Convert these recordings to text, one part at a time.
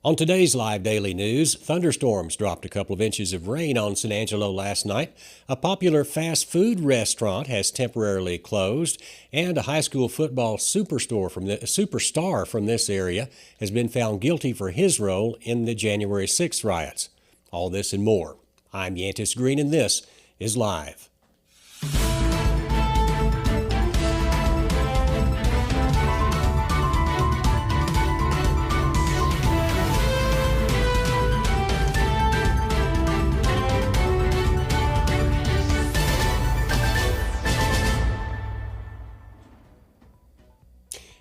On today's live daily news, thunderstorms dropped a couple of inches of rain on San Angelo last night. A popular fast food restaurant has temporarily closed, and a high school football superstar from this area has been found guilty for his role in the January 6th riots. All this and more. I'm Yantis Green, and this is Live.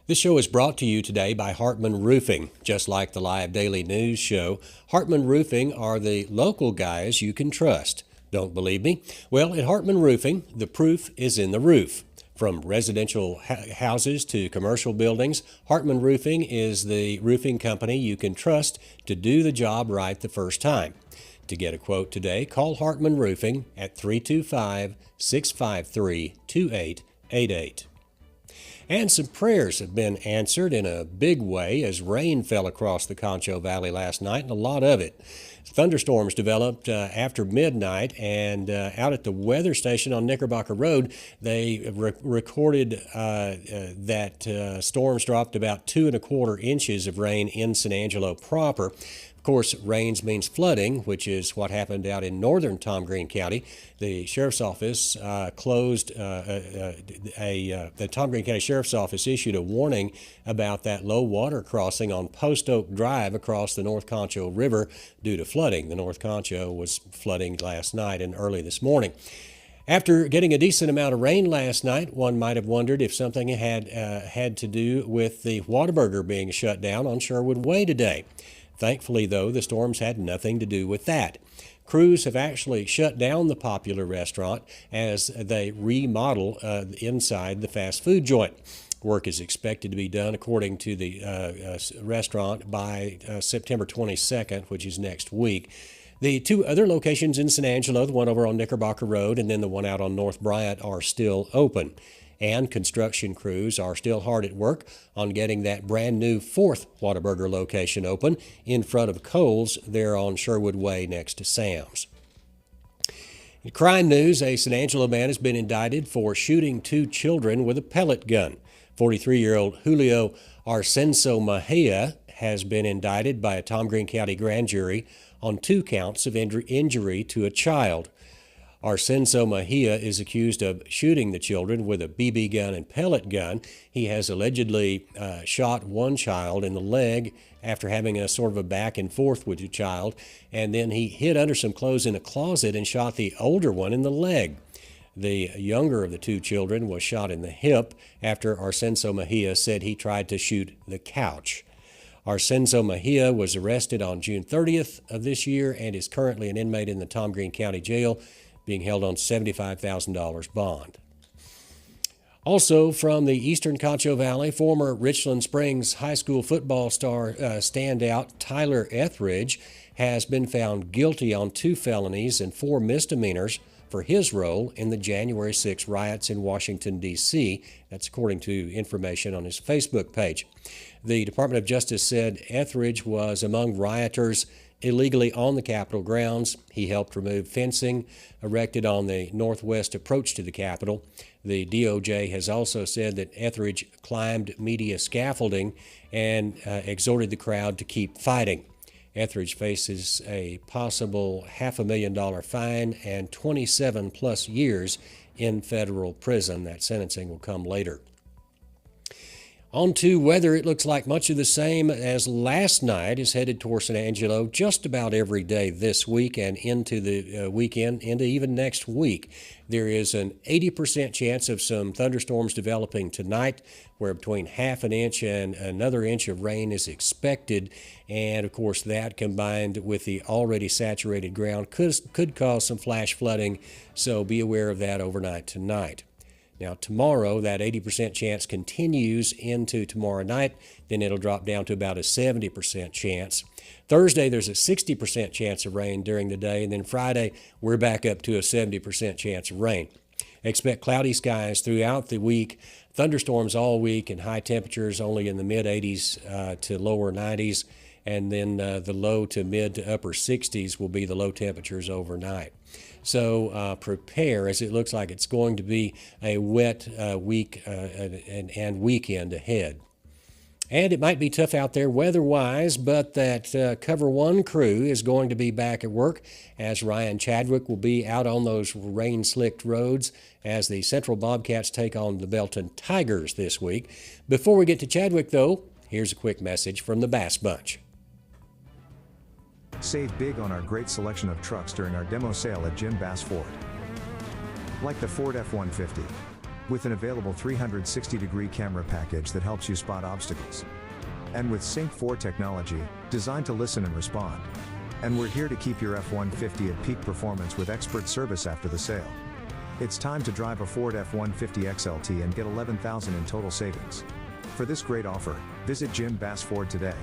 This show is brought to you today by Hartman Roofing. Just like the live daily news show, Hartman Roofing are the local guys you can trust. Don't believe me? Well, at Hartman Roofing, the proof is in the roof. From residential houses to commercial buildings, Hartman Roofing is the roofing company you can trust to do the job right the first time. To get a quote today, call Hartman Roofing at 325-653-2888. And some prayers have been answered in a big way as rain fell across the Concho Valley last night, and a lot of it. Thunderstorms developed after midnight, and out at the weather station on Knickerbocker Road, they recorded that storms dropped about 2¼ inches of rain in San Angelo proper. Of course, rains means flooding, which is what happened out in northern Tom Green County. The Sheriff's Office the Tom Green County Sheriff's Office issued a warning about that low water crossing on Post Oak Drive across the North Concho River due to flooding. The North Concho was flooding last night and early this morning. After getting a decent amount of rain last night, one might have wondered if something had to do with the Whataburger being shut down on Sherwood Way today. Thankfully, though, the storms had nothing to do with that. Crews have actually shut down the popular restaurant as they remodel inside the fast food joint. Work is expected to be done, according to the restaurant, by September 22nd, which is next week. The two other locations in San Angelo, the one over on Knickerbocker Road and then the one out on North Bryant, are still open. And construction crews are still hard at work on getting that brand new fourth Whataburger location open in front of Kohl's there on Sherwood Way next to Sam's. In crime news, a San Angelo man has been indicted for shooting 2 children with a pellet gun. 43-year-old Julio Arsenso Mejia has been indicted by a Tom Green County grand jury on 2 counts of injury to a child. Arsenso Mejia is accused of shooting the children with a BB gun and pellet gun. He has allegedly shot one child in the leg after having a sort of a back and forth with the child, and then he hid under some clothes in a closet and shot the older one in the leg. The younger of the 2 children was shot in the hip after Arsenso Mejia said he tried to shoot the couch. Arsenso Mejia was arrested on June 30th of this year and is currently an inmate in the Tom Green County Jail, being held on $75,000 bond. Also from the eastern Concho Valley, former Richland Springs high school football star standout Tyler Etheridge has been found guilty on 2 felonies and 4 misdemeanors for his role in the January 6 riots in Washington, D.C. That's according to information on his Facebook page. The Department of Justice said Etheridge was among rioters illegally on the Capitol grounds. He helped remove fencing erected on the northwest approach to the Capitol. The DOJ has also said that Etheridge climbed media scaffolding and exhorted the crowd to keep fighting. Etheridge faces a possible $500,000 fine and 27+ years in federal prison. That sentencing will come later. On to weather, it looks like much of the same as last night is headed toward San Angelo just about every day this week and into the weekend, into even next week. There is an 80% chance of some thunderstorms developing tonight, where between ½ an inch and another inch of rain is expected. And, of course, that combined with the already saturated ground could cause some flash flooding, so be aware of that overnight tonight. Now, tomorrow, that 80% chance continues into tomorrow night. Then it'll drop down to about a 70% chance. Thursday, there's a 60% chance of rain during the day. And then Friday, we're back up to a 70% chance of rain. Expect cloudy skies throughout the week, thunderstorms all week, and high temperatures only in the mid-80s to lower 90s. and then the low to mid to upper 60s will be the low temperatures overnight. So prepare, as it looks like it's going to be a wet week and weekend ahead. And it might be tough out there weather-wise, but that Cover 1 crew is going to be back at work, as Ryan Chadwick will be out on those rain-slicked roads as the Central Bobcats take on the Belton Tigers this week. Before we get to Chadwick, though, here's a quick message from the Bass Bunch. Save big on our great selection of trucks during our demo sale at Jim Bass Ford. Like the Ford F-150. With an available 360-degree camera package that helps you spot obstacles. And with Sync 4 technology, designed to listen and respond. And we're here to keep your F-150 at peak performance with expert service after the sale. It's time to drive a Ford F-150 XLT and get $11,000 in total savings. For this great offer, visit Jim Bass Ford today.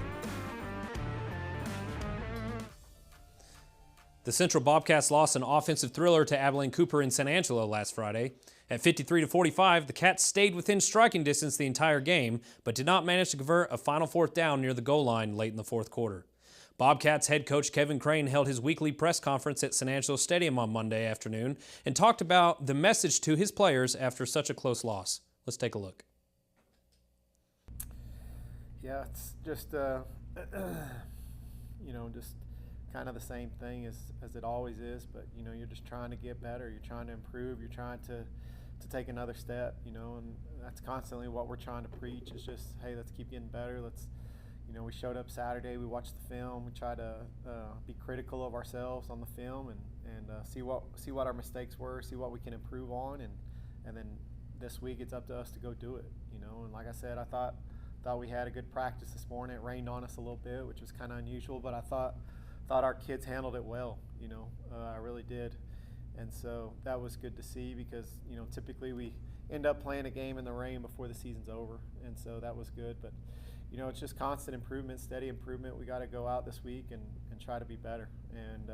The Central Bobcats lost an offensive thriller to Abilene Cooper in San Angelo last Friday. At 53-45, the Cats stayed within striking distance the entire game, but did not manage to convert a final fourth down near the goal line late in the fourth quarter. Bobcats head coach Kevin Crane held his weekly press conference at San Angelo Stadium on Monday afternoon and talked about the message to his players after such a close loss. Let's take a look. Yeah, it's just, just kind of the same thing as it always is, but, you're just trying to get better. You're trying to improve. You're trying to take another step, and that's constantly what we're trying to preach. It's just, hey, let's keep getting better. We showed up Saturday, we watched the film, we try to be critical of ourselves on the film and see what our mistakes were, see what we can improve on, and then this week it's up to us to go do it, and like I said, I thought we had a good practice this morning. It rained on us a little bit, which was kind of unusual, but I thought our kids handled it well, I really did. And so that was good to see because, typically we end up playing a game in the rain before the season's over. And so that was good. But, it's just constant improvement, steady improvement. We got to go out this week and try to be better. And,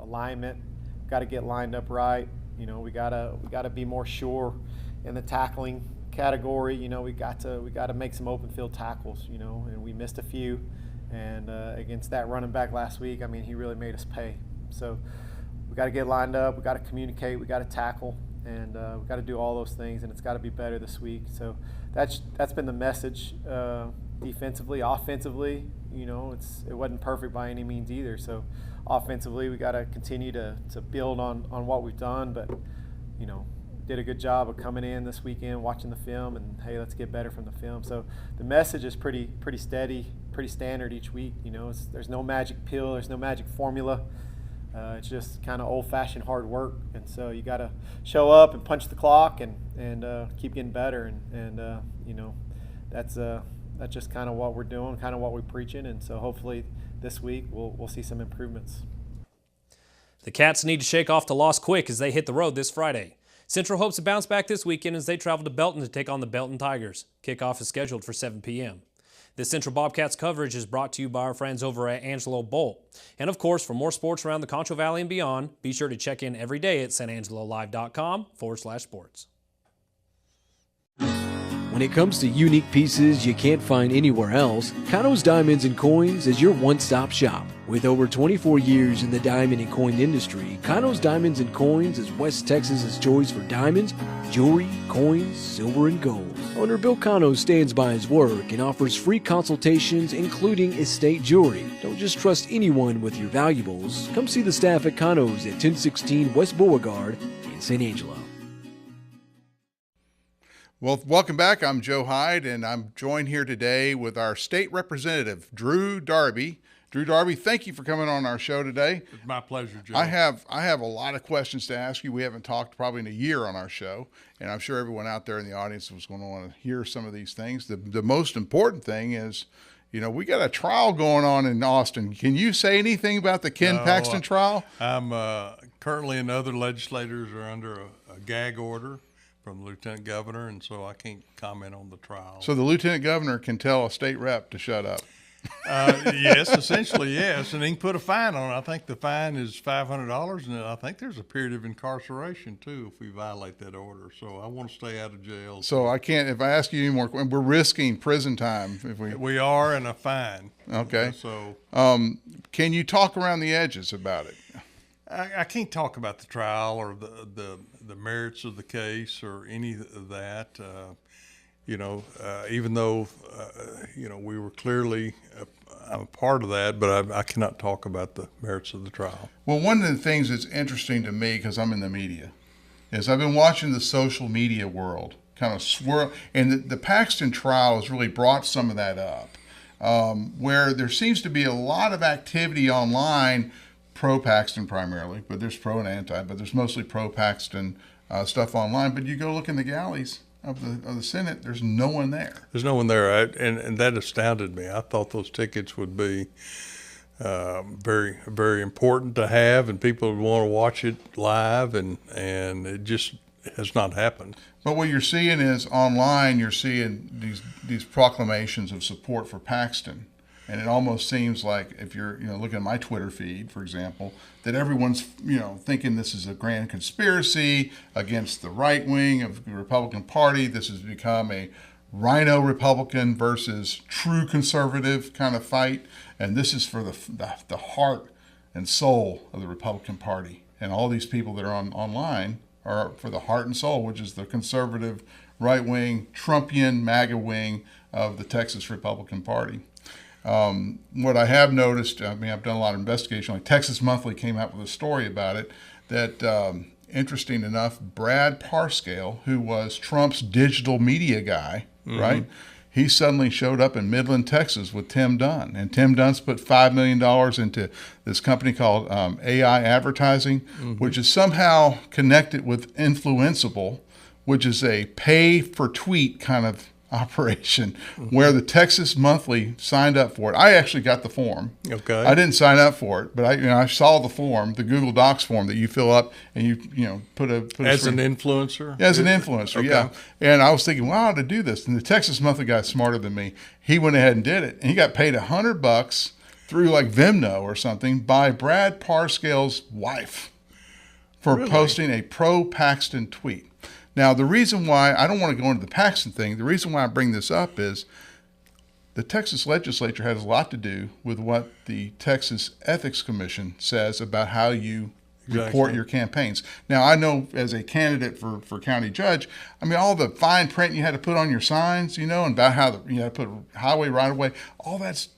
alignment, got to get lined up right. We got to be more sure in the tackling category. We got to make some open field tackles, and we missed a few. And against that running back last week, he really made us pay. So we got to get lined up, we got to communicate, we got to tackle, and we got to do all those things, and it's got to be better this week. So that's been the message defensively. Offensively, it wasn't perfect by any means either. So offensively, we got to continue to build on what we've done, but did a good job of coming in this weekend, watching the film, and hey, let's get better from the film. So the message is pretty steady, pretty standard each week. There's no magic pill, there's no magic formula. It's just kind of old-fashioned hard work, and so you got to show up and punch the clock and keep getting better, and that's just kind of what we're doing, kind of what we're preaching, and so hopefully this week we'll see some improvements. The Cats need to shake off the loss quick as they hit the road this Friday. Central hopes to bounce back this weekend as they travel to Belton to take on the Belton Tigers. Kickoff is scheduled for 7 p.m. This Central Bobcats coverage is brought to you by our friends over at Angelo Bolt. And of course, for more sports around the Concho Valley and beyond, be sure to check in every day at sanangelolive.com/sports. When it comes to unique pieces you can't find anywhere else, Kano's Diamonds and Coins is your one-stop shop. With over 24 years in the diamond and coin industry, Kano's Diamonds and Coins is West Texas's choice for diamonds, jewelry, coins, silver, and gold. Owner Bill Cano stands by his work and offers free consultations, including estate jewelry. Don't just trust anyone with your valuables. Come see the staff at Cano's at 1016 West Beauregard in San Angelo. Well, welcome back. I'm Joe Hyde, and I'm joined here today with our state representative, Drew Darby. Drew Darby, thank you for coming on our show today. It's my pleasure, Joe. I have a lot of questions to ask you. We haven't talked probably in a year on our show, and I'm sure everyone out there in the audience was going to want to hear some of these things. The most important thing is, we got a trial going on in Austin. Can you say anything about the Ken Paxton trial? I'm currently, and other legislators are under a gag order from the lieutenant governor, and so I can't comment on the trial. So the lieutenant governor can tell a state rep to shut up. Yes, essentially, yes. And he can put a fine on it. I think the fine is $500, and I think there's a period of incarceration, too, if we violate that order. So I want to stay out of jail. So I can't, if I ask you any more, we're risking prison time if we. We are in a fine. Okay. So Can you talk around the edges about it? I can't talk about the trial or the merits of the case or any of that. Even though, we were clearly I'm a part of that, but I cannot talk about the merits of the trial. Well, one of the things that's interesting to me, because I'm in the media, is I've been watching the social media world kind of swirl, and the Paxton trial has really brought some of that up, where there seems to be a lot of activity online, pro-Paxton primarily, but there's pro and anti, but there's mostly pro-Paxton stuff online. But you go look in the galleys of the Senate, there's no one there. There's no one there, and that astounded me. I thought those tickets would be very, very important to have, and people would want to watch it live, and it just has not happened. But what you're seeing is online, you're seeing these proclamations of support for Paxton. And it almost seems like if you're, looking at my Twitter feed, for example, that everyone's, thinking this is a grand conspiracy against the right wing of the Republican Party. This has become a rhino Republican versus true conservative kind of fight. And this is for the heart and soul of the Republican Party. And all these people that are online are for the heart and soul, which is the conservative right wing, Trumpian MAGA wing of the Texas Republican Party. What I have noticed, I've done a lot of investigation, like Texas Monthly came out with a story about it, that interesting enough, Brad Parscale, who was Trump's digital media guy, right? He suddenly showed up in Midland, Texas with Tim Dunn. And Tim Dunn's put $5 million into this company called AI Advertising, which is somehow connected with Influenceable, which is a pay-for-tweet kind of operation, where the Texas Monthly signed up for it. I actually got the form. Okay. I didn't sign up for it, but I saw the form, the Google Docs form that you fill up and you put a as an influencer. As an influencer, Okay. yeah. And I was thinking, wow, to do this, and the Texas Monthly guy's smarter than me. He went ahead and did it, and he got paid $100 through like Vimeo or something by Brad Parscale's wife for posting a pro-Paxton tweet. Now, the reason why I don't want to go into the Paxton thing, the reason why I bring this up is the Texas legislature has a lot to do with what the Texas Ethics Commission says about how you report your campaigns. Now, I know as a candidate for county judge, all the fine print you had to put on your signs, and about how you had to put highway right away, all that's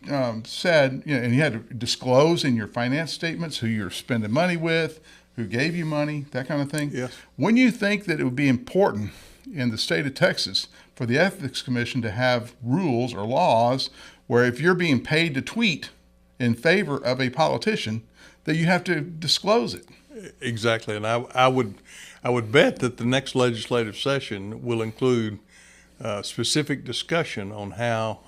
said, and you had to disclose in your finance statements who you're spending money with, who gave you money, that kind of thing. Yes. When you think that it would be important in the state of Texas for the Ethics Commission to have rules or laws where if you're being paid to tweet in favor of a politician, that you have to disclose it? Exactly, and I would bet that the next legislative session will include specific discussion on how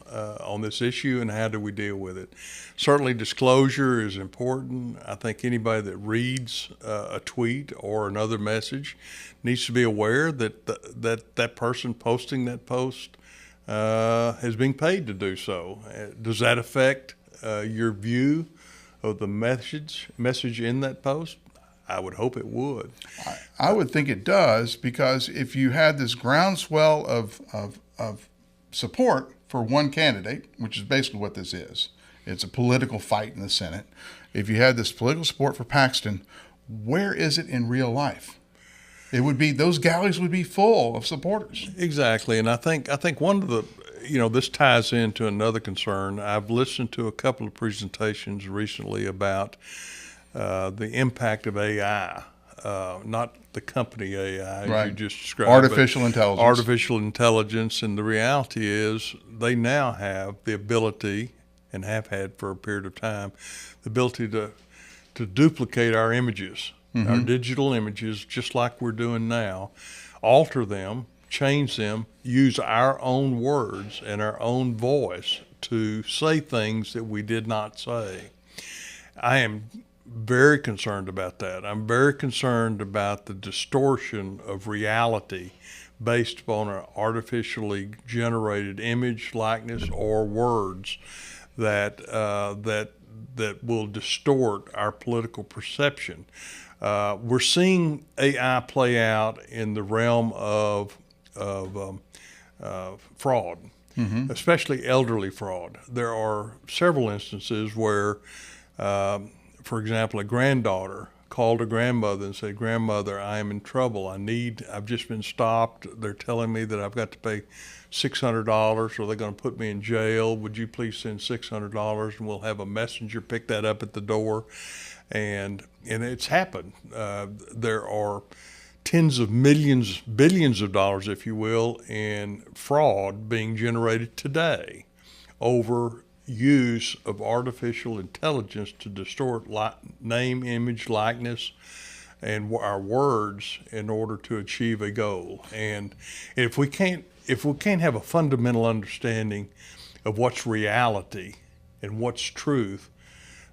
on this issue and how do we deal with it. Certainly, disclosure is important. I think anybody that reads a tweet or another message needs to be aware that that person posting that post is being paid to do so. Does that affect your view of the message in that post? I would hope it would. I would think it does, because if you had this groundswell of support for one candidate, which is basically what this is, it's a political fight in the Senate. If you had this political support for Paxton, where is it in real life? It would be, those galleries would be full of supporters. Exactly, and I think one of the, this ties into another concern. I've listened to a couple of presentations recently about the impact of AI, not the company AI, as you just described. Artificial intelligence. Artificial intelligence, and the reality is they now have the ability, and have had for a period of time, the ability to duplicate our images, our digital images, just like we're doing now, alter them, change them, use our own words and our own voice to say things that we did not say. I am very concerned about that. I'm very concerned about the distortion of reality based upon an artificially generated image, likeness, or words that will distort our political perception. We're seeing AI play out in the realm of fraud, especially elderly fraud. There are several instances where, for example, a granddaughter called a grandmother and said, "Grandmother, I am in trouble. I've just been stopped. They're telling me that I've got to pay $600 or they're going to put me in jail. Would you please send $600 and we'll have a messenger pick that up at the door?" And it's happened. There are tens of millions, billions of dollars, if you will, in fraud being generated today over use of artificial intelligence to distort name, image, likeness, and our words in order to achieve a goal. And if we can't have a fundamental understanding of what's reality and what's truth,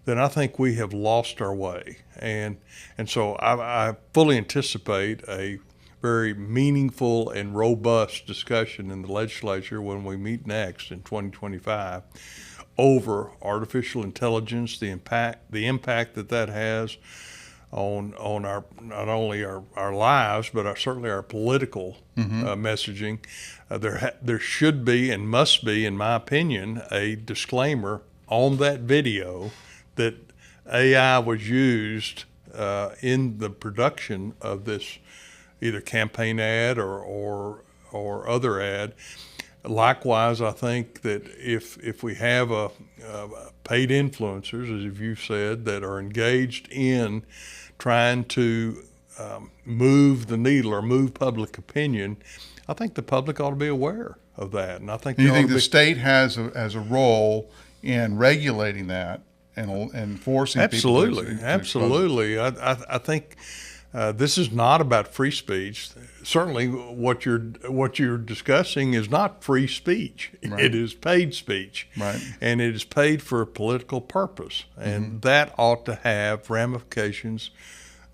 then I think we have lost our way. And so I fully anticipate a very meaningful and robust discussion in the legislature when we meet next in 2025 over artificial intelligence, the impact that has on our not only our lives, but certainly our political messaging. There should be and must be, in my opinion, a disclaimer on that video that AI was used in the production of this either campaign ad or other ad. Likewise, I think that if we have paid influencers, as you've said, that are engaged in trying to move the needle or move public opinion, I think the public ought to be aware of that. And I think do you think the state has a role in regulating that and forcing absolutely, people to absolutely. I think this is not about free speech. Certainly, what you're discussing is not free speech. Right. It is paid speech, right, and it is paid for a political purpose, and that ought to have ramifications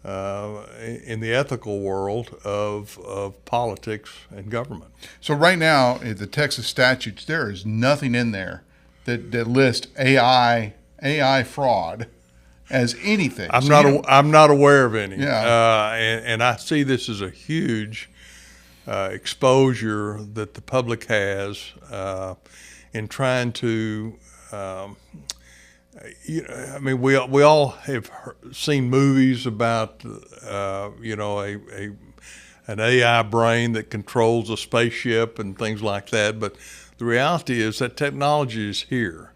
in the ethical world of politics and government. So right now, in the Texas statutes, there is nothing in there that lists AI fraud as anything. I'm not aware of any. Yeah. And I see this as a huge exposure that the public has in trying to. I mean, we all have seen movies about an AI brain that controls a spaceship and things like that, but the reality is that technology is here.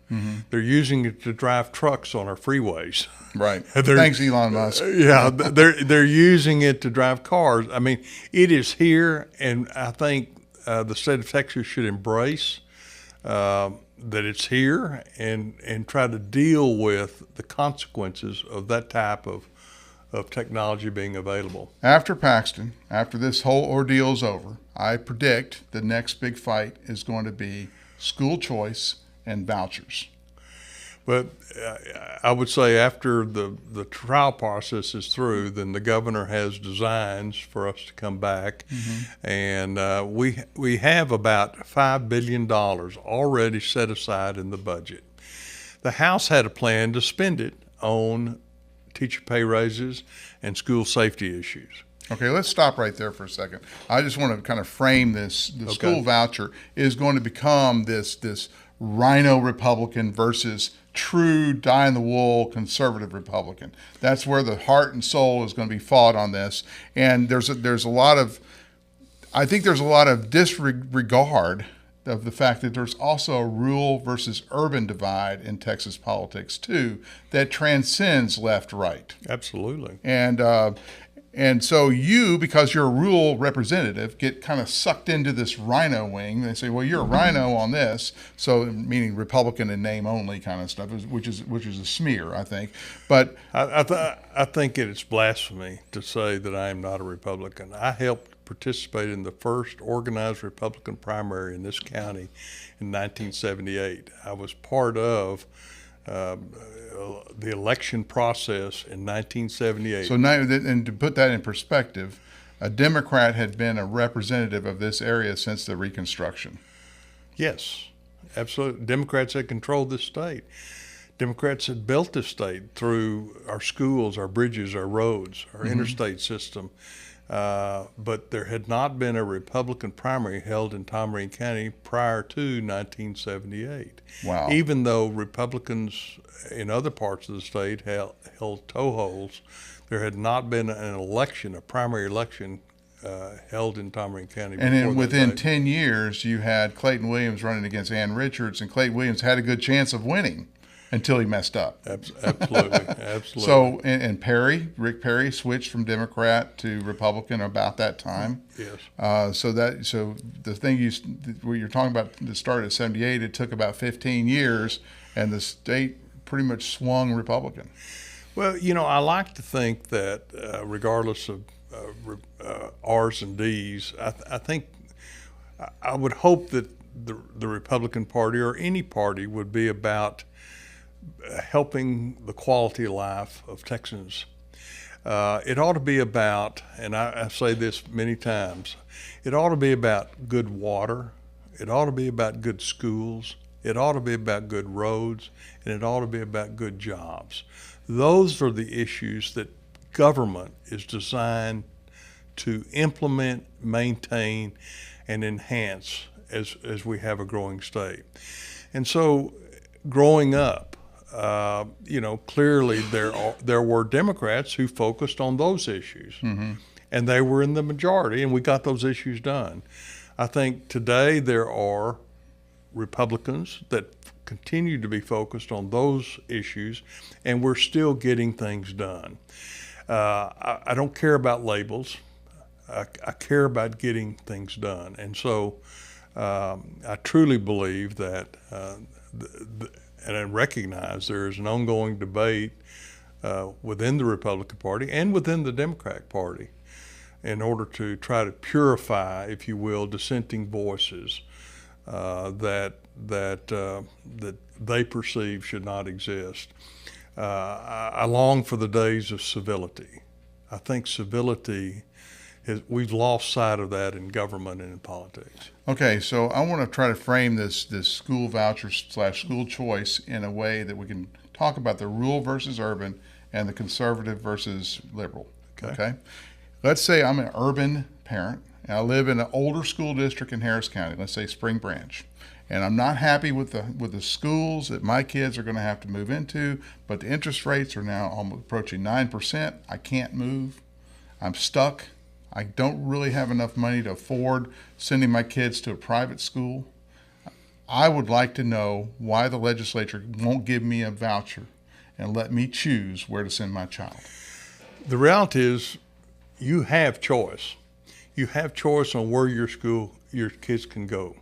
They're using it to drive trucks on our freeways. Right. Thanks, Elon Musk. Yeah, they're using it to drive cars. I mean, it is here, and I think the state of Texas should embrace that it's here and try to deal with the consequences of that type of technology being available. After Paxton, after this whole ordeal is over, I predict the next big fight is going to be school choice and vouchers. But I would say after the trial process is through, then the governor has designs for us to come back, and we have about $5 billion already set aside in the budget. The House had a plan to spend it on teacher pay raises and school safety issues. Okay, let's stop right there for a second. I just want to kind of frame this. The school voucher is going to become this rhino Republican versus true dyed-in-the-wool conservative Republican. That's where the heart and soul is going to be fought on this. And there's a lot of disregard of the fact that there's also a rural versus urban divide in Texas politics too that transcends left-right. Absolutely. And so you, because you're a rural representative, get kind of sucked into this rhino wing. They say, well, you're a rhino on this, so meaning Republican in name only kind of stuff, which is a smear, I think. But I think it is blasphemy to say that I am not a Republican. I helped participate in the first organized Republican primary in this county in 1978. I was part of the election process in 1978. So now, and to put that in perspective, a Democrat had been a representative of this area since the Reconstruction. Yes. absolutely. Democrats had controlled this state. Democrats had built this state through our schools, our bridges, our roads, our interstate system. But there had not been a Republican primary held in Tom Marine County prior to 1978. Wow. Even though Republicans in other parts of the state held toeholds, there had not been an election, a primary election, held in Tom Marine County. And then within day. 10 years, you had Clayton Williams running against Ann Richards, and Clayton Williams had a good chance of winning until he messed up. Absolutely, absolutely. So, and Rick Perry switched from Democrat to Republican about that time. Yes. So the thing where you're talking about that started at 78, it took about 15 years, and the state pretty much swung Republican. Well, I like to think that regardless of R's and D's, I think I would hope that the Republican Party or any party would be about helping the quality of life of Texans. It ought to be about, and I say this many times, it ought to be about good water, it ought to be about good schools, it ought to be about good roads, and it ought to be about good jobs. Those are the issues that government is designed to implement, maintain, and enhance as we have a growing state. And so growing up, clearly there were Democrats who focused on those issues, and they were in the majority, and we got those issues done. I think today there are Republicans that continue to be focused on those issues, and we're still getting things done. I don't care about labels. I care about getting things done, and so I truly believe that and I recognize there is an ongoing debate within the Republican Party and within the Democratic Party in order to try to purify, if you will, dissenting voices that they perceive should not exist. I long for the days of civility. I think civility we've lost sight of that in government and in politics. Okay, so I want to try to frame this school voucher / school choice in a way that we can talk about the rural versus urban and the conservative versus liberal. Okay? Let's say I'm an urban parent and I live in an older school district in Harris County, let's say Spring Branch, and I'm not happy with the schools that my kids are going to have to move into, but the interest rates are now almost approaching 9%. I can't move. I'm stuck. I don't really have enough money to afford sending my kids to a private school. I would like to know why the legislature won't give me a voucher and let me choose where to send my child. The reality is you have choice. You have choice on where your kids can go.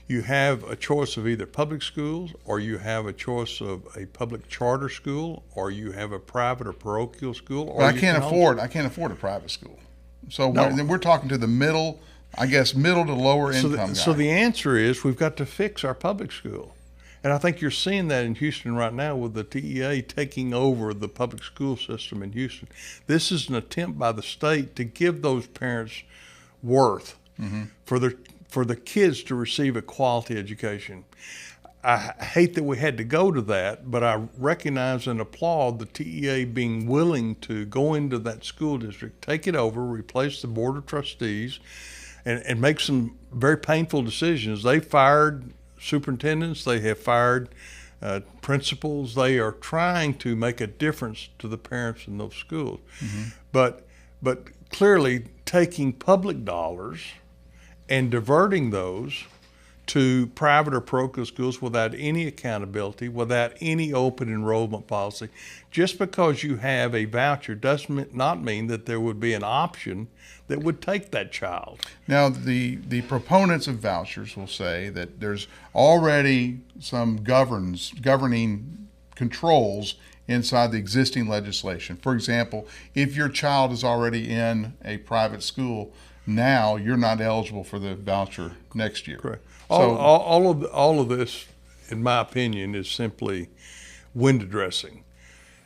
You have a choice of either public schools, or you have a choice of a public charter school, or you have a private or parochial school. Or but I can't afford a private school. So we're talking to the middle to lower income guys. So the answer is we've got to fix our public school. And I think you're seeing that in Houston right now with the TEA taking over the public school system in Houston. This is an attempt by the state to give those parents worth for the kids to receive a quality education. I hate that we had to go to that, but I recognize and applaud the TEA being willing to go into that school district, take it over, replace the board of trustees, and make some very painful decisions. They fired superintendents, they have fired principals. They are trying to make a difference to the parents in those schools. But clearly taking public dollars and diverting those to private or parochial schools without any accountability, without any open enrollment policy. Just because you have a voucher does not mean that there would be an option that would take that child. Now, the proponents of vouchers will say that there's already some governing controls inside the existing legislation. For example, if your child is already in a private school, now you're not eligible for the voucher next year. Correct. So, all of this, in my opinion, is simply window dressing.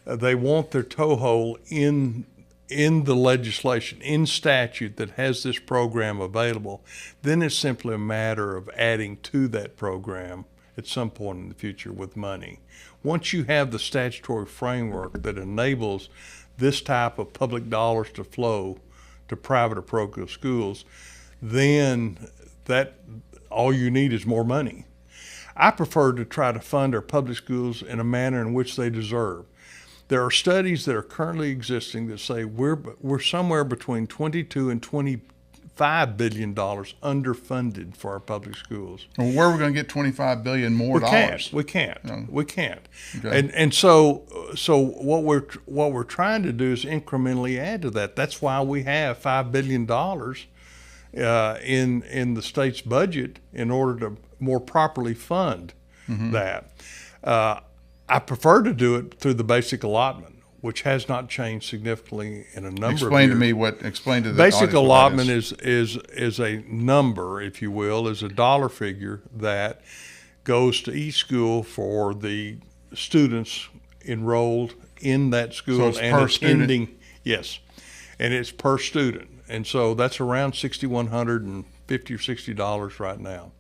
They want their toehold in the legislation, in statute that has this program available. Then it's simply a matter of adding to that program at some point in the future with money. Once you have the statutory framework that enables this type of public dollars to flow to private or parochial schools, then that all you need is more money. I prefer to try to fund our public schools in a manner in which they deserve. There are studies that are currently existing that say we're somewhere between $22 and $25 billion underfunded for our public schools. Well, where are we going to get $25 billion more dollars? We can't. No. We can't. Okay. And so what we're trying to do is incrementally add to that. That's why we have $5 billion in the state's budget in order to more properly fund that. I prefer to do it through the basic allotment, which has not changed significantly in a number of years. Explain to the Basic audience what allotment that is a number, if you will, is a dollar figure that goes to each school for the students enrolled in that school So it's and per attending. student? Yes, and it's per student, and so that's around $6,150 or $60 right now.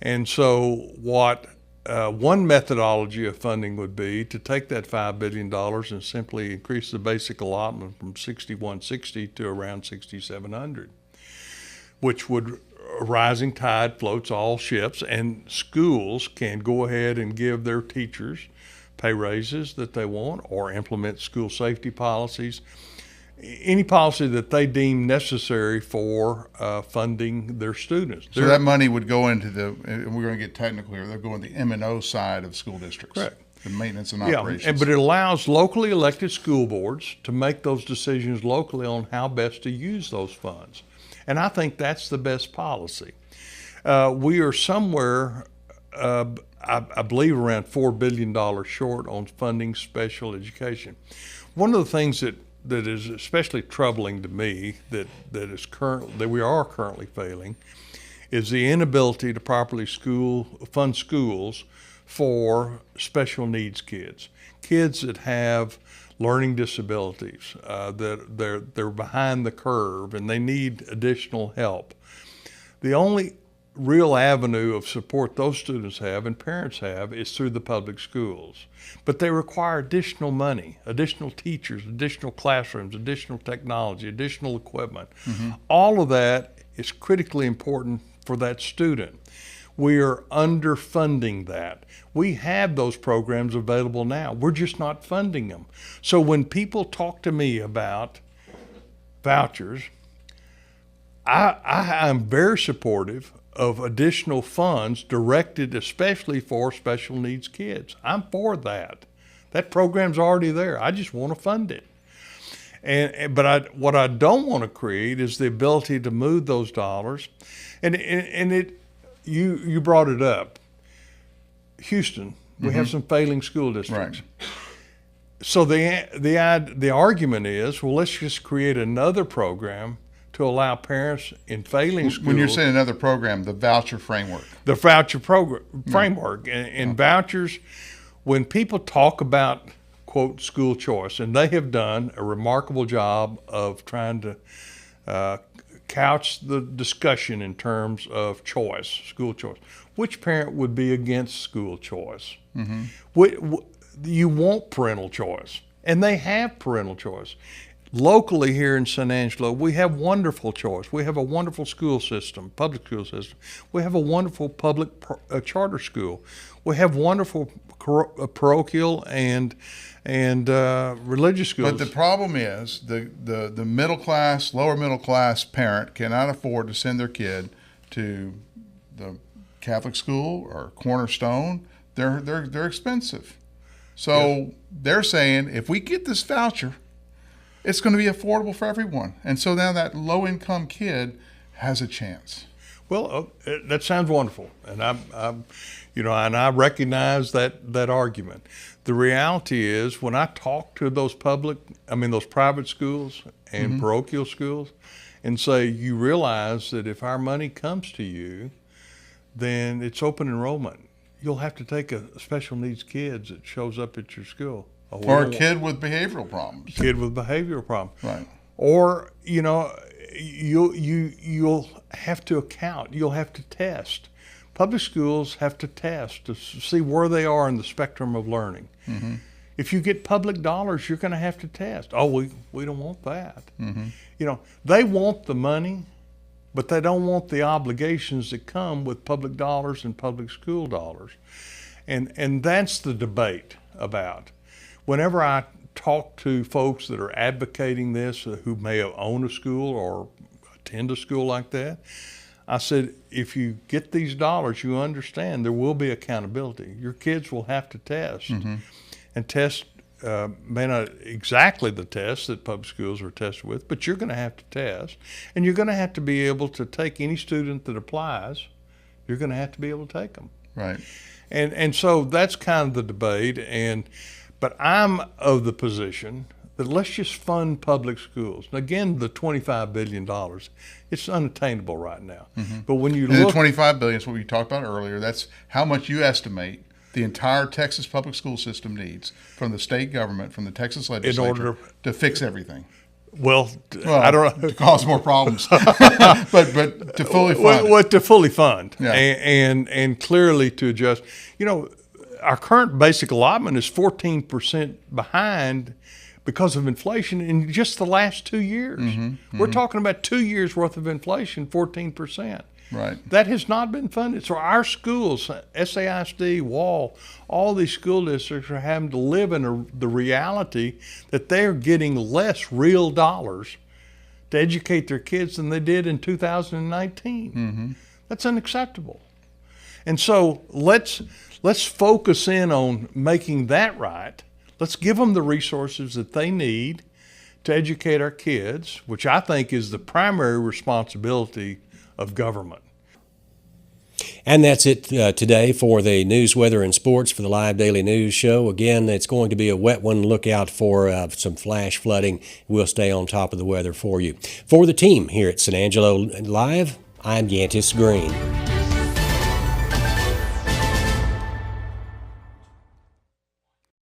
And so what one methodology of funding would be to take that $5 billion and simply increase the basic allotment from $6,160 to around $6,700, which would, a rising tide floats all ships, and schools can go ahead and give their teachers pay raises that they want or implement school safety policies, any policy that they deem necessary for funding their students. So that money would go into and we're going to get technical here, they'll go in the M&O side of school districts. Correct. The maintenance and operations. Yeah, but it allows locally elected school boards to make those decisions locally on how best to use those funds. And I think that's the best policy. We are somewhere, I believe, around $4 billion short on funding special education. One of the things that is especially troubling to me that we are currently failing is the inability to properly fund schools for special needs kids that have learning disabilities, that they're behind the curve and they need additional help. The only real avenue of support those students have and parents have is through the public schools. But they require additional money, additional teachers, additional classrooms, additional technology, additional equipment. All of that is critically important for that student. We are underfunding that. We have those programs available now. We're just not funding them. So when people talk to me about vouchers, I am very supportive of additional funds directed especially for special needs kids. I'm for that. That program's already there. I just want to fund it. But what I don't want to create is the ability to move those dollars. You brought it up. Houston, we have some failing school districts. Right. So the argument is, well, let's just create another program to allow parents in failing schools. When you're saying another program, the voucher framework. The voucher framework. And vouchers, when people talk about, quote, school choice, and they have done a remarkable job of trying to couch the discussion in terms of choice, school choice. Which parent would be against school choice? You want parental choice, and they have parental choice. Locally here in San Angelo, we have wonderful choice. We have a wonderful school system, public school system. We have a wonderful public charter school. We have wonderful parochial and religious schools. But the problem is the middle class, lower middle class parent cannot afford to send their kid to the Catholic school or Cornerstone. They're expensive. So they're saying if we get this voucher, it's going to be affordable for everyone. And so now that low-income kid has a chance. Well, that sounds wonderful, and I recognize that argument. The reality is, when I talk to those private schools and parochial schools, and say, you realize that if our money comes to you, then it's open enrollment. You'll have to take a special needs kid that shows up at your school. Or a kid with behavioral problems. Right. Or, you'll have to account. You'll have to test Public schools have to test to see where they are in the spectrum of learning. Mm-hmm. If you get public dollars, you're going to have to test. Oh, we don't want that. You know, they want the money, but they don't want the obligations that come with public dollars and public school dollars. And that's the debate about. Whenever I talk to folks that are advocating this, who may own a school or attend a school like that, I said, if you get these dollars, you understand there will be accountability. Your kids will have to test. And test may not exactly the test that public schools are tested with, but you're going to have to test. And you're going to have to be able to take any student that applies, you're going to have to be able to take them. Right. And so that's kind of the debate. But I'm of the position that let's just fund public schools. And again, the $25 billion, it's unattainable right now. But when you And look, the $25 billion is what we talked about earlier. That's how much you estimate the entire Texas public school system needs from the state government, from the Texas legislature, order to fix everything. well, I don't know. To cause more problems, but to fully fund. Well, to fully fund, Yeah. and clearly to adjust. You know, our current basic allotment is 14% behind because of inflation in just the last 2 years. We're talking about 2 years worth of inflation, 14%. Right. That has not been funded. So our schools, SAISD, WAL, all these school districts are having to live in the reality that they're getting less real dollars to educate their kids than they did in 2019. That's unacceptable. And so let's focus in on making that right. Let's give them the resources that they need to educate our kids, which I think is the primary responsibility of government. And that's it today for the news, weather, and sports for the Live Daily News Show. Again, it's going to be a wet one. Look out for some flash flooding. We'll stay on top of the weather for you. For the team here at San Angelo Live, I'm Yantis Green.